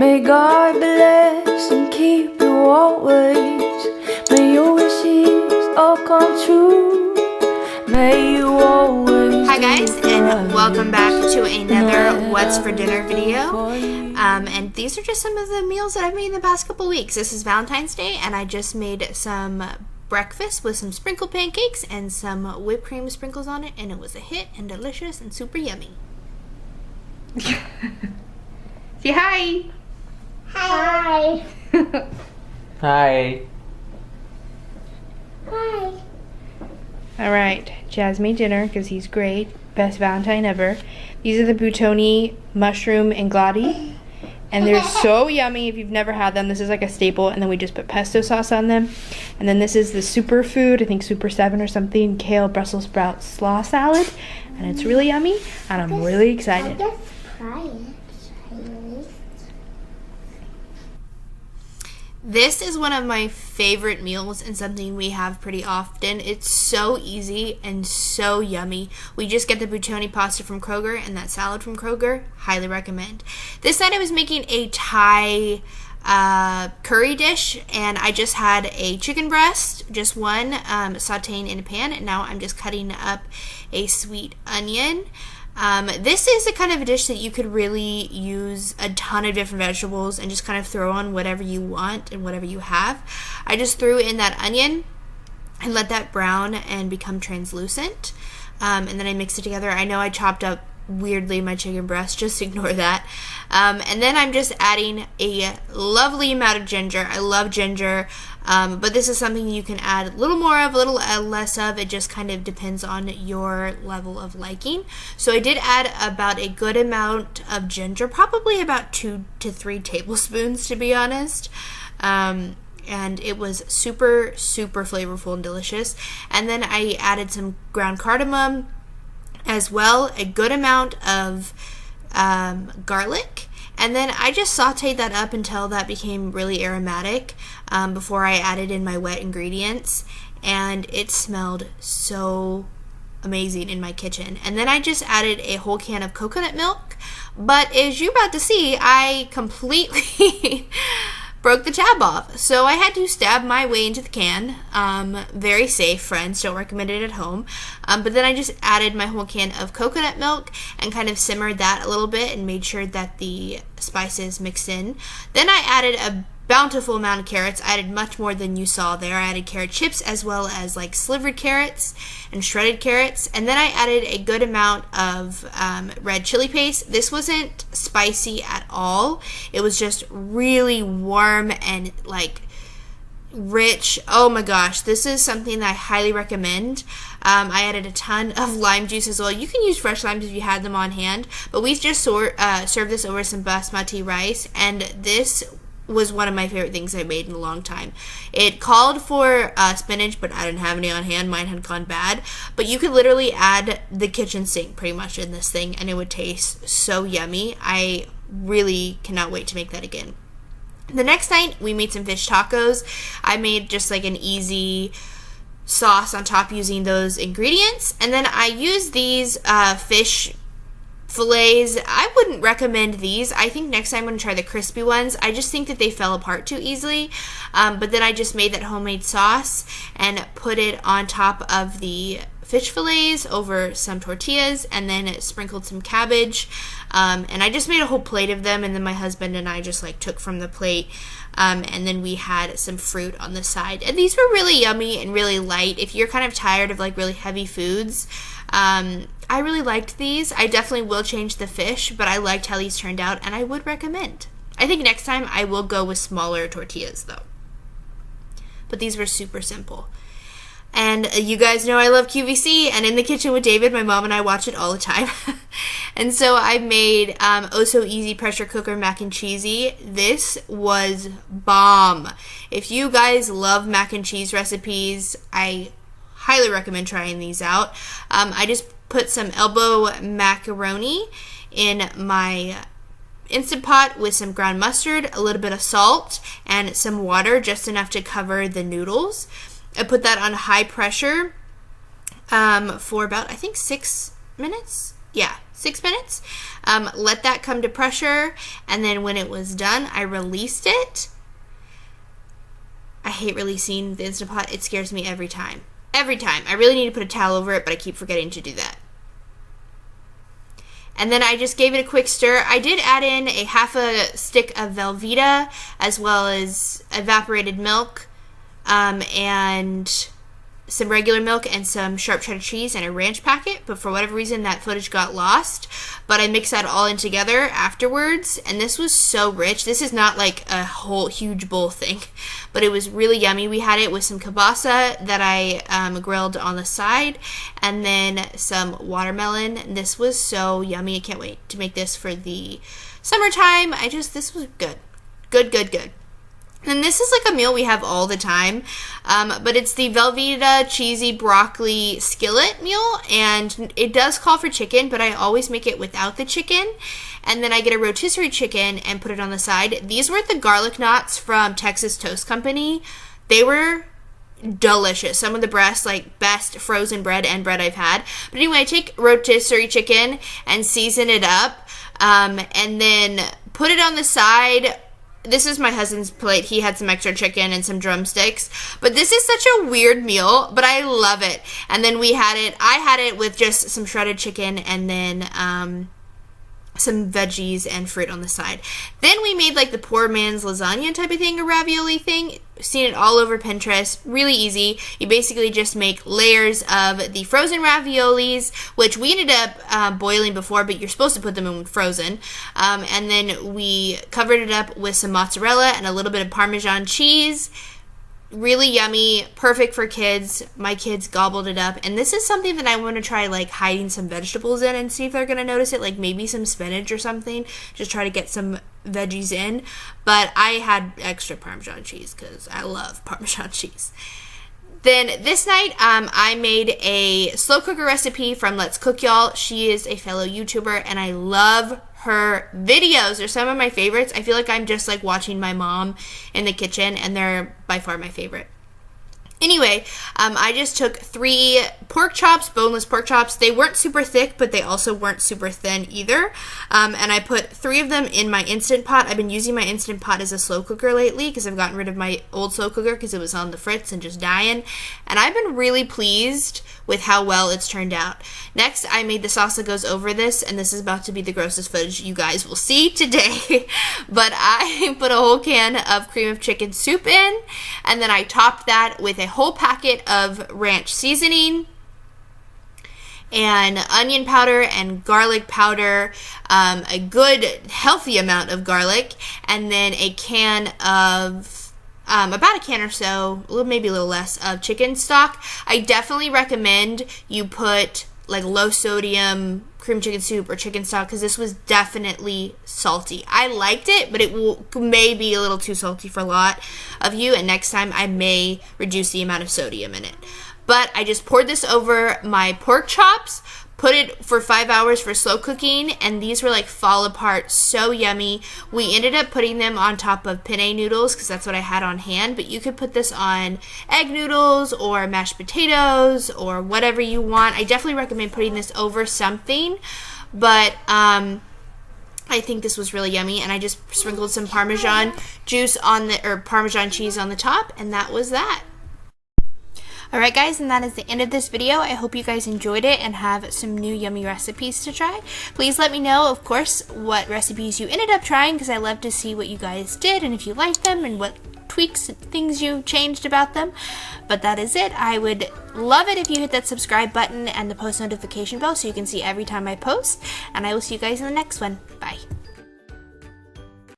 May God bless and keep you always. May your wishes all come true. May you always. Hi guys, and welcome back to another What's for Dinner video. And these are just some of the meals that I've made in the past couple weeks. This is Valentine's Day, and I just made some breakfast with some sprinkled pancakes and some whipped cream sprinkles on it, and it was a hit and delicious and super yummy. Say hi. Hi. Hi. Hi. All right, Jazz made dinner because he's great. Best Valentine ever. These are the Buitoni mushroom and glati, and they're so yummy. If you've never had them, this is like a staple. And then we just put pesto sauce on them. And then this is the superfood, I think Super 7 or something, kale Brussels sprout slaw salad, and it's really yummy. And I'm really excited. I'll just try it. This is one of my favorite meals and something we have pretty often. It's so easy and so yummy. We just get the Buitoni pasta from Kroger and that salad from Kroger. Highly recommend. This night I was making a Thai curry dish, and I just had a chicken breast, just one, sauteing in a pan, and now I'm just cutting up a sweet onion. This is the kind of a dish that you could really use a ton of different vegetables and just kind of throw on whatever you want and whatever you have. I just threw in that onion and let that brown and become translucent, and then I mixed it together. I know I chopped up weirdly my chicken breast, just ignore that. And then I'm just adding a lovely amount of ginger. I love ginger, but this is something you can add a little more of, a little less of. It just kind of depends on your level of liking. So I did add about a good amount of ginger, probably about 2 to 3 tablespoons to be honest. And it was super, super flavorful and delicious. And then I added some ground cardamom as well, a good amount of garlic, and then I just sauteed that up until that became really aromatic before I added in my wet ingredients, and it smelled so amazing in my kitchen. And then I just added a whole can of coconut milk, but as you're about to see, I completely broke the tab off. So I had to stab my way into the can. Very safe, friends. Don't recommend it at home. But then I just added my whole can of coconut milk and kind of simmered that a little bit and made sure that the spices mixed in. Then I added a bountiful amount of carrots. I added much more than you saw there. I added carrot chips as well as like slivered carrots and shredded carrots. And then I added a good amount of red chili paste. This wasn't spicy at all. It was just really warm and like rich. Oh my gosh, this is something that I highly recommend. I added a ton of lime juice as well. You can use fresh limes if you had them on hand, but we just served this over some basmati rice, and this was one of my favorite things I made in a long time. It called for spinach, but I didn't have any on hand. Mine had gone bad. But you could literally add the kitchen sink pretty much in this thing, and it would taste so yummy. I really cannot wait to make that again. The next night, we made some fish tacos. I made just like an easy sauce on top using those ingredients. And then I used these fish fillets. I wouldn't recommend these. I think next time I'm going to try the crispy ones. I just think that they fell apart too easily. But then I just made that homemade sauce and put it on top of the fish fillets over some tortillas, and then sprinkled some cabbage. And I just made a whole plate of them, and then my husband and I just like took from the plate. And then we had some fruit on the side. And these were really yummy and really light. If you're kind of tired of like really heavy foods, I really liked these. I definitely will change the fish, but I liked how these turned out, and I would recommend. I think next time I will go with smaller tortillas though. But these were super simple. And you guys know I love QVC, and In the Kitchen with David, my mom and I watch it all the time. And so I made Oh So Easy pressure cooker mac and cheesy. This was bomb. If you guys love mac and cheese recipes, I highly recommend trying these out. I just put some elbow macaroni in my Instant Pot with some ground mustard, a little bit of salt, and some water, just enough to cover the noodles. I put that on high pressure for about, I think, 6 minutes. Yeah, 6 minutes. Let that come to pressure, and then when it was done, I released it. I hate releasing the Instant Pot. It scares me every time. Every time. I really need to put a towel over it, but I keep forgetting to do that. And then I just gave it a quick stir. I did add in a half a stick of Velveeta, as well as evaporated milk, and some regular milk and some sharp cheddar cheese and a ranch packet, but for whatever reason that footage got lost. But I mixed that all in together afterwards, and this was so rich. This is not like a whole huge bowl thing, but it was really yummy. We had it with some kielbasa that I grilled on the side, and then some watermelon. This was so yummy. I can't wait to make this for the summertime. This was good. Good. And this is like a meal we have all the time, but it's the Velveeta cheesy broccoli skillet meal, and it does call for chicken, but I always make it without the chicken, and then I get a rotisserie chicken and put it on the side. These were the garlic knots from Texas Toast Company. They were delicious. Some of the best frozen bread and bread I've had. But anyway, I take rotisserie chicken and season it up, and then put it on the side. This is my husband's plate. He had some extra chicken and some drumsticks. But this is such a weird meal, but I love it. And then I had it with just some shredded chicken and then some veggies and fruit on the side. Then we made like the poor man's lasagna type of thing, a ravioli thing. Seen it all over Pinterest. Really easy. You basically just make layers of the frozen raviolis, which we ended up boiling before, but you're supposed to put them in frozen. And then we covered it up with some mozzarella and a little bit of Parmesan cheese. Really yummy, perfect for kids. My kids gobbled it up, and this is something that I want to try like hiding some vegetables in and see if they're going to notice it, like maybe some spinach or something. Just try to get some veggies in, but I had extra Parmesan cheese because I love Parmesan cheese. Then this night, I made a slow cooker recipe from Let's Cook Y'all. She is a fellow YouTuber, and I love her videos. They're some of my favorites. I feel like I'm just like watching my mom in the kitchen, and they're by far my favorite. Anyway, I just took 3 pork chops, boneless pork chops. They weren't super thick, but they also weren't super thin either. And I put 3 of them in my Instant Pot. I've been using my Instant Pot as a slow cooker lately because I've gotten rid of my old slow cooker because it was on the fritz and just dying. And I've been really pleased with how well it's turned out. Next, I made the sauce that goes over this, and this is about to be the grossest footage you guys will see today. But I put a whole can of cream of chicken soup in, and then I topped that with a whole packet of ranch seasoning and onion powder and garlic powder, a good healthy amount of garlic, and then a can of about a can or so, maybe a little less, of chicken stock. I definitely recommend you put like low sodium cream chicken soup or chicken stock because this was definitely salty. I liked it, but it may be a little too salty for a lot of you, and next time I may reduce the amount of sodium in it. But I just poured this over my pork chops, put it for 5 hours for slow cooking, and these were like fall apart, so yummy. We ended up putting them on top of penne noodles because that's what I had on hand, but you could put this on egg noodles or mashed potatoes or whatever you want. I definitely recommend putting this over something, but I think this was really yummy, and I just sprinkled some Parmesan juice or Parmesan cheese on the top, and that was that. Alright guys, and that is the end of this video. I hope you guys enjoyed it and have some new yummy recipes to try. Please let me know, of course, what recipes you ended up trying because I love to see what you guys did and if you liked them and what tweaks and things you changed about them. But that is it. I would love it if you hit that subscribe button and the post notification bell so you can see every time I post. And I will see you guys in the next one. Bye.